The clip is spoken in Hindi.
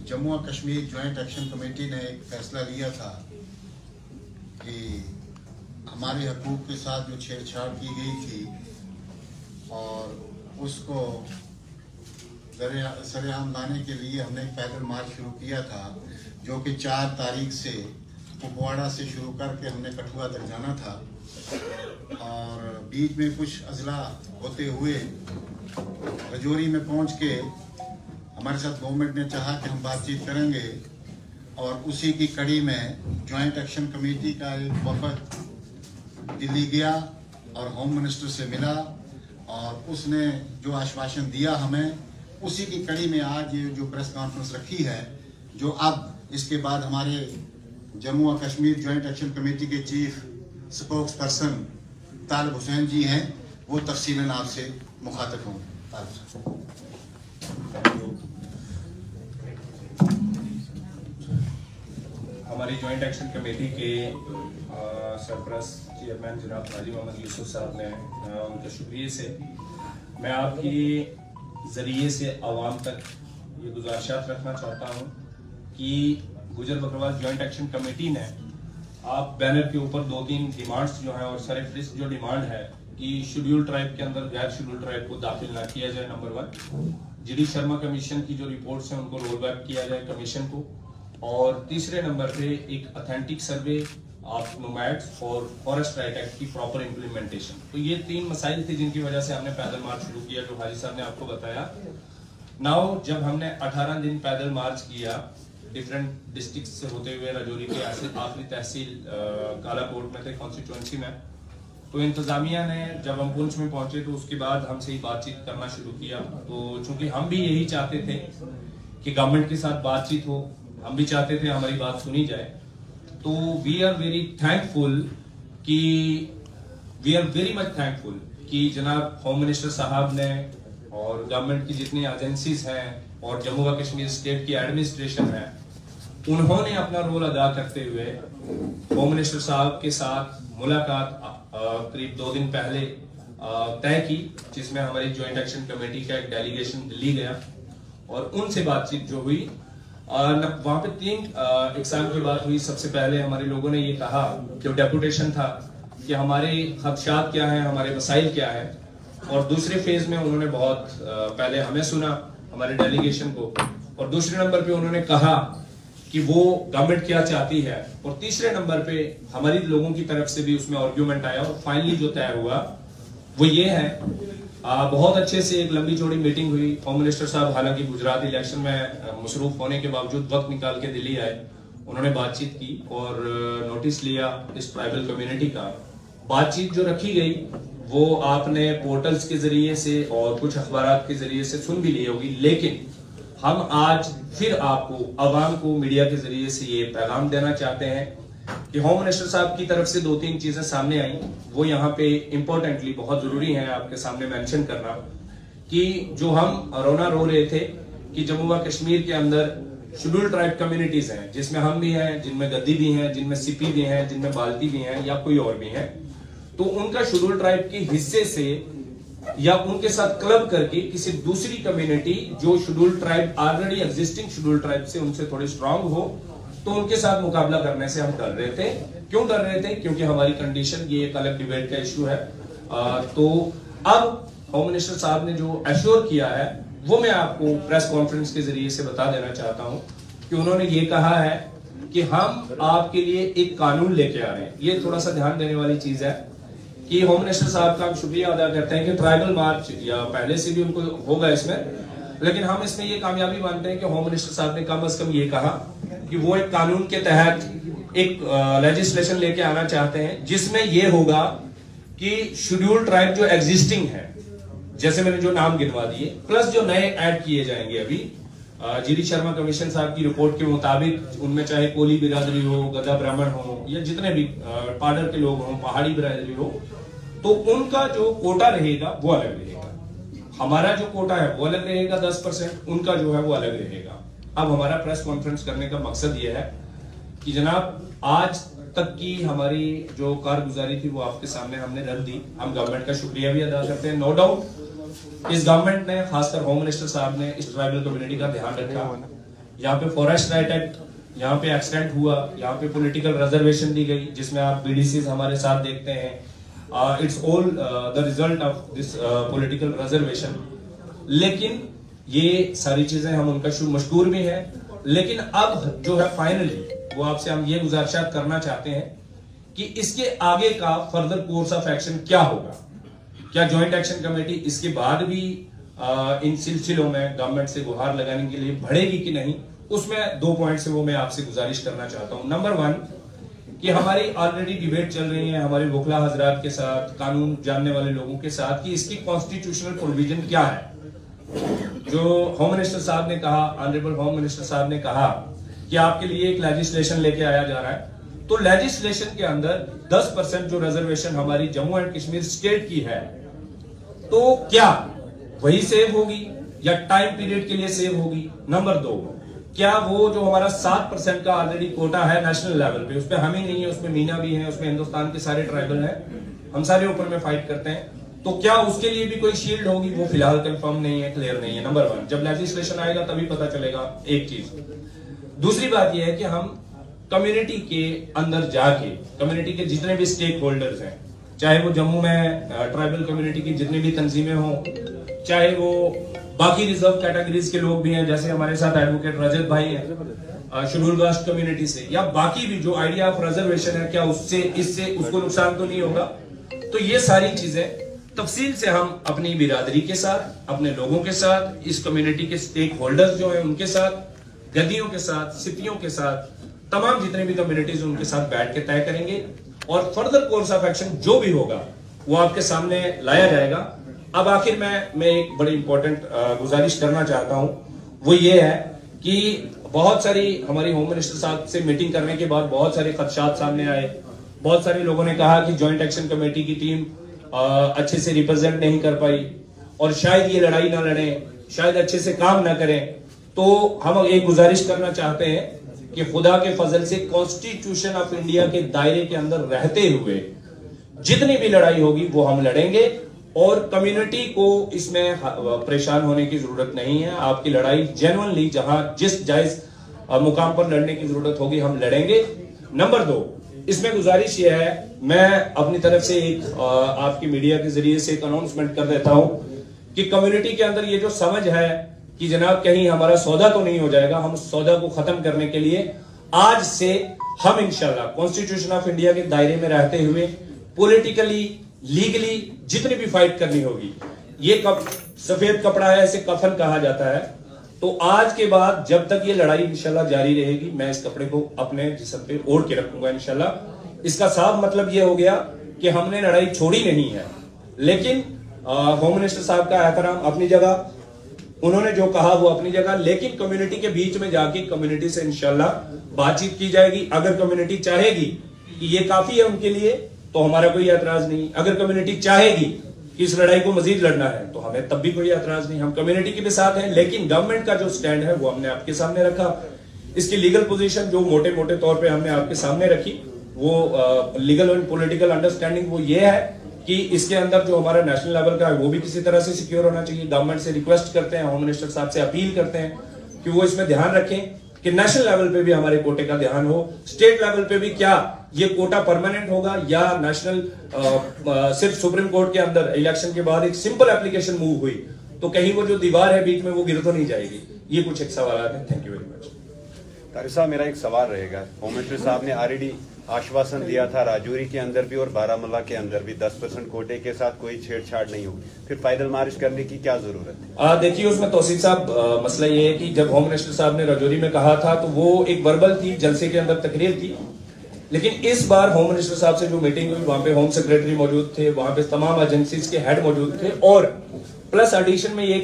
जम्मू और कश्मीर जॉइंट एक्शन कमेटी ने एक फैसला लिया था कि हमारे हकूक़ के साथ जो छेड़छाड़ की गई थी और उसको सरेआम लाने के लिए हमने एक पैदल मार्च शुरू किया था, जो कि 4 तारीख से कुपवाड़ा से शुरू करके हमने कठुआ तक जाना था। और बीच में कुछ अजला होते हुए रजौरी में पहुंच के हमारे साथ गवर्नमेंट ने चाहा कि हम बातचीत करेंगे, और उसी की कड़ी में जॉइंट एक्शन कमेटी का एक वफद दिल्ली गया और होम मिनिस्टर से मिला, और उसने जो आश्वासन दिया हमें, उसी की कड़ी में आज ये जो प्रेस कॉन्फ्रेंस रखी है, जो अब इसके बाद हमारे जम्मू और कश्मीर जॉइंट एक्शन कमेटी के चीफ स्पोक्स पर्सन तालिब हुसैन जी हैं, वो तफसीलन आपसे मुखातिब होंगे। हमारी जॉइंट एक्शन कमेटी के सरपरस्त चेयरमैन जनाब हाजी मोहम्मद यूसुफ साहब ने उनके शुक्रिया से मैं आपकी ज़रिए से आवाम तक ये गुजारिशात रखना चाहता हूँ कि गुजर बकरवाल जॉइंट एक्शन कमेटी ने आप बैनर के ऊपर 2-3 डिमांड्स जो हैं और सरफहरिस्त जो डिमांड है कि शेड्यूल ट्राइब के अंदर गैर शेड्यूल ट्राइब को दाखिल ना किया जाए, नंबर 1। जीडी शर्मा कमीशन की जो रिपोर्ट्स हैं उनको रोल बैक किया जाए कमीशन को, और तीसरे नंबर पे एक ऑथेंटिक सर्वे ऑफ नोमैड्स और फॉरेस्ट राइट एक्ट की प्रॉपर इम्प्लीमेंटेशन। तो ये 3 मसाइल थे जिनकी वजह से हमने पैदल मार्च शुरू किया, जो हाजी साहब ने आपको बताया। नाउ जब हमने 18 दिन पैदल मार्च किया डिफरेंट डिस्ट्रिक्ट से होते हुए रजौरी के आखिरी तहसील कालाकोट में थे कॉन्स्टिट्यूंसी में, तो इंतजामिया ने जब हम पुंछ में पहुंचे तो उसके बाद हमसे ही बातचीत करना शुरू किया। तो चूंकि हम भी यही चाहते थे कि गवर्नमेंट के साथ बातचीत हो, हम भी चाहते थे हमारी बात सुनी जाए, तो we are very much thankful कि जनाब होम मिनिस्टर साहब ने और गवर्नमेंट की जितनी एजेंसीज हैं और जम्मू व कश्मीर स्टेट की एडमिनिस्ट्रेशन है, उन्होंने अपना रोल अदा करते हुए होम मिनिस्टर साहब के साथ मुलाकात करीब 2 दिन पहले तय की, जिसमें हमारी जॉइंट एक्शन कमेटी का एक डेलीगेशन दिल्ली गया और उनसे बातचीत जो हुई वहां पे 3 इकसाम की बात हुई। सबसे पहले हमारे लोगों ने ये कहा कि डेपुटेशन था कि हमारे खदशात क्या हैं, हमारे मसाइल क्या है, और दूसरे फेज में उन्होंने बहुत पहले हमें सुना, हमारे डेलीगेशन को, और दूसरे नंबर पे उन्होंने कहा कि वो गवर्नमेंट क्या चाहती है, और तीसरे नंबर पे हमारी लोगों की तरफ से भी उसमें आर्ग्यूमेंट आया, और फाइनली जो तय हुआ वो ये है। बहुत अच्छे से एक लंबी चौड़ी मीटिंग हुई। होम मिनिस्टर साहब हालांकि गुजरात इलेक्शन में मसरूफ होने के बावजूद वक्त निकाल के दिल्ली आए, उन्होंने बातचीत की और नोटिस लिया इस ट्राइबल कम्युनिटी का। बातचीत जो रखी गई वो आपने पोर्टल्स के जरिए से और कुछ अखबारात के जरिए से सुन भी ली होगी, लेकिन हम आज फिर आपको, आवाम को मीडिया के जरिए से ये पैगाम देना चाहते हैं कि होम मिनिस्टर साहब की तरफ से 2-3 चीजें सामने आई, वो यहाँ पे इंपॉर्टेंटली बहुत जरूरी है आपके सामने मेंशन करना, कि जो हम रोना रो रहे थे कि जम्मू व कश्मीर के अंदर शेड्यूल ट्राइब कम्युनिटीज हैं, जिसमें हम भी हैं, जिनमें गद्दी भी हैं, जिनमें सिपी भी हैं, जिनमें बाल्टी भी हैं या कोई और भी हैं, तो उनका शेड्यूल ट्राइब के हिस्से से या उनके साथ क्लब करके किसी दूसरी कम्युनिटी जो schedule tribe already existing schedule tribe से उनसे थोड़ी स्ट्रांग हो, तो उनके साथ मुकाबला करने से हम डर रहे थे। क्यों डर रहे थे? क्योंकि हमारी कंडीशन, ये एक अलग डिबेट का इश्यू है। तो अब होम मिनिस्टर साहब ने जो एश्योर किया है वो मैं आपको प्रेस कॉन्फ्रेंस के जरिए से बता देना चाहता हूं कि उन्होंने ये कहा है कि हम आपके लिए एक कानून लेके आ रहे हैं। ये थोड़ा सा ध्यान देने वाली चीज है कि होम मिनिस्टर साहब का हम शुक्रिया अदा करते हैं कि ट्राइबल मार्च या पहले से भी उनको होगा इसमें, लेकिन हम इसमें ये कामयाबी मानते हैं कि होम मिनिस्टर साहब ने कम से कम ये कहा कि वो एक कानून के तहत एक लेजिस्लेशन लेके आना चाहते हैं, जिसमें ये होगा कि शेड्यूल ट्राइब जो एग्जिस्टिंग है, जैसे मैंने जो नाम गिनवा दिए, प्लस जो नए ऐड किए जाएंगे अभी जीडी शर्मा कमीशन साहब की रिपोर्ट के मुताबिक, उनमें चाहे कोली बिरादरी हो, गदा ब्राह्मण हो, या जितने भी पाडर के लोग हों, पहाड़ी बिरादरी हो, तो उनका जो कोटा रहेगा वो अलग रहेगा। हमारा जो कोटा है वो अलग रहेगा 10%, उनका जो है वो अलग रहेगा। अब हमारा प्रेस कॉन्फ्रेंस करने का मकसद ये है कि जनाब आज तक की हमारी जो कारगुजारी थी वो आपके सामने हमने रख दी। हम गवर्नमेंट का शुक्रिया भी अदा करते हैं। नो डाउट इस गवर्नमेंट ने, खासकर होम मिनिस्टर साहब ने, इस ट्राइबल कम्युनिटी का ध्यान रखा। यहाँ पे फॉरेस्ट राइट एक्ट यहाँ पे एक्सटेंड हुआ, यहाँ पे पॉलिटिकल रिजर्वेशन दी गई, जिसमें आप बीडीसीज हमारे साथ देखते हैं। It's all the result of this political reservation. लेकिन ये सारी चीजें हम उनका मशकूर भी हैं, लेकिन अब जो है फाइनली वो आपसे हम ये गुजारिशात करना चाहते हैं कि इसके आगे का फर्दर कोर्स ऑफ एक्शन क्या होगा। क्या ज्वाइंट एक्शन कमेटी इसके बाद भी इन सिलसिलों में गवर्नमेंट से गुहार लगाने के लिए बढ़ेगी कि नहीं, उसमें 2 पॉइंट से वो मैं आपसे गुजारिश करना चाहता हूं। नंबर 1 कि हमारी ऑलरेडी डिबेट चल रही है हमारे वकला हजरात के साथ, कानून जानने वाले लोगों के साथ, कि इसकी कॉन्स्टिट्यूशनल प्रोविजन क्या है। जो होम मिनिस्टर साहब ने कहा, ऑनरेबल होम मिनिस्टर साहब ने कहा कि आपके लिए एक लेजिस्लेशन लेके आया जा रहा है, तो लेजिस्लेशन के अंदर 10% जो रिजर्वेशन हमारी जम्मू एंड कश्मीर स्टेट की है, तो क्या वही सेव होगी या टाइम पीरियड के लिए सेव होगी। नंबर 2, क्या वो जो हमारा 7% का ऑलरेडी कोटा है नेशनल लेवल पे, उसमें हम ही नहीं है, उसमें मीना भी है, उसमें हिंदुस्तान के सारे ट्राइबल हैं, हम सारे ऊपर में फाइट करते हैं, तो क्या उसके लिए भी कोई शील्ड होगी, वो फिलहाल कंफर्म नहीं है, क्लियर नहीं है। नंबर 1, जब लेजिस्लेशन आएगा तभी पता चलेगा एक चीज। दूसरी बात यह है कि हम कम्युनिटी के अंदर जाके कम्युनिटी के जितने भी स्टेक होल्डर्स हैं, चाहे वो जम्मू में ट्राइबल कम्युनिटी की जितनी भी तंजीमें हों, चाहे वो बाकी रिजर्व कैटेगरीज के लोग भी हैं, जैसे हमारे साथ एडवोकेट रजत भाई हैं शेड्यूल कास्ट कम्युनिटी से, या बाकी भी जो आइडिया ऑफ रिजर्वेशन है, क्या उससे इससे उसको नुकसान तो नहीं होगा। तो ये सारी चीजें तफसील से हम अपनी बिरादरी के साथ, अपने लोगों के साथ, इस कम्युनिटी के स्टेक होल्डर्स जो हैं उनके साथ, गद्दियों के साथ, सिपियों के साथ, तमाम जितने भी कम्युनिटीज उनके साथ बैठ के तय करेंगे, और फर्दर कोर्स ऑफ एक्शन जो भी होगा वो आपके सामने लाया जाएगा। अब आखिर मैं एक बड़ी इंपॉर्टेंट गुजारिश करना चाहता हूं, वो ये है कि बहुत सारी हमारी होम मिनिस्टर साहब से मीटिंग करने के बाद बहुत सारे खदशात सामने आए। बहुत सारे लोगों ने कहा कि ज्वाइंट एक्शन कमेटी की टीम अच्छे से रिप्रेजेंट नहीं कर पाई, और शायद ये लड़ाई ना लड़े, शायद अच्छे से काम ना करें। तो हम एक गुजारिश करना चाहते हैं कि खुदा के फजल से कॉन्स्टिट्यूशन ऑफ इंडिया के दायरे के अंदर रहते हुए जितनी भी लड़ाई होगी वो हम लड़ेंगे, और कम्युनिटी को इसमें परेशान होने की जरूरत नहीं है। आपकी लड़ाई जेन्युइनली जहां जिस जायज मुकाम पर लड़ने की जरूरत होगी हम लड़ेंगे। नंबर 2, इसमें गुजारिश यह है, मैं अपनी तरफ से एक आपकी मीडिया के जरिए से एक अनाउंसमेंट कर देता हूं कि कम्युनिटी के अंदर ये जो समझ है कि जनाब कहीं हमारा सौदा तो नहीं हो जाएगा, हम उस सौदा को खत्म करने के लिए आज से हम इंशाल्लाह कॉन्स्टिट्यूशन ऑफ इंडिया के दायरे में रहते हुए पॉलिटिकली, लीगली जितनी भी फाइट करनी होगी, ये सफेद कपड़ा है, इसे कफन कहा जाता है, तो आज के बाद जब तक ये लड़ाई इंशाल्लाह जारी रहेगी, मैं इस कपड़े को अपने जिस्म पे ओढ़ के रखूंगा इंशाल्लाह। इसका साफ मतलब ये हो गया कि हमने लड़ाई छोड़ी नहीं है, लेकिन होम मिनिस्टर साहब का एहतराम अपनी जगह, उन्होंने जो कहा वो अपनी जगह, लेकिन कम्युनिटी के बीच में जाके कम्युनिटी से इंशाल्लाह बातचीत की जाएगी। अगर कम्युनिटी चाहेगी कि ये काफी है उनके लिए तो हमारा कोई एतराज नहीं, अगर कम्युनिटी चाहेगी कि इस लड़ाई को मजीद लड़ना है तो हमें तब भी कोई एतराज नहीं, हम कम्युनिटी के भी साथ हैं। लेकिन गवर्नमेंट का जो स्टैंड है वो हमने आपके सामने रखा, इसकी लीगल पोजीशन जो मोटे मोटे तौर पे हमने आपके सामने रखी, वो लीगल और पॉलिटिकल अंडरस्टैंडिंग वो ये है कि इसके अंदर जो हमारा नेशनल लेवल का है वो भी किसी तरह से सिक्योर होना चाहिए। गवर्नमेंट से रिक्वेस्ट करते हैं, होम मिनिस्टर साहब से अपील करते हैं कि वो इसमें ध्यान रखें कि नेशनल लेवल पे भी हमारे कोटे का ध्यान हो, स्टेट लेवल पे भी क्या ये कोटा परमानेंट होगा या नेशनल सिर्फ सुप्रीम कोर्ट के अंदर इलेक्शन के बाद एक सिंपल एप्लीकेशन मूव हुई तो कहीं वो जो दीवार है बीच में वो गिर तो नहीं जाएगी। ये कुछ एक सवाल है। Thank you very much. Tariq साहब, मेरा एक सवाल रहेगा। होम मिनिस्टर साहब ने ऑलरेडी आश्वासन दिया था राजौरी के अंदर भी और बारामूला के अंदर भी 10% कोटे के साथ कोई छेड़छाड़ नहीं होगी, फिर फाइनल मार्च करने की क्या जरूरत है? देखिए, उसमें तौसीफ साहब मसला ये है कि जब होम मिनिस्टर साहब ने राजौरी में कहा था तो वो एक वर्बल थी, जलसे के अंदर तकरीर थी, लेकिन इस बार होम मिनिस्टर साहब से जो मीटिंग हुई वहां पे होम सेक्रेटरी मौजूद थे, वहां पे तमाम एजेंसीज के हेड मौजूद थे, और प्लस एडिशन में ये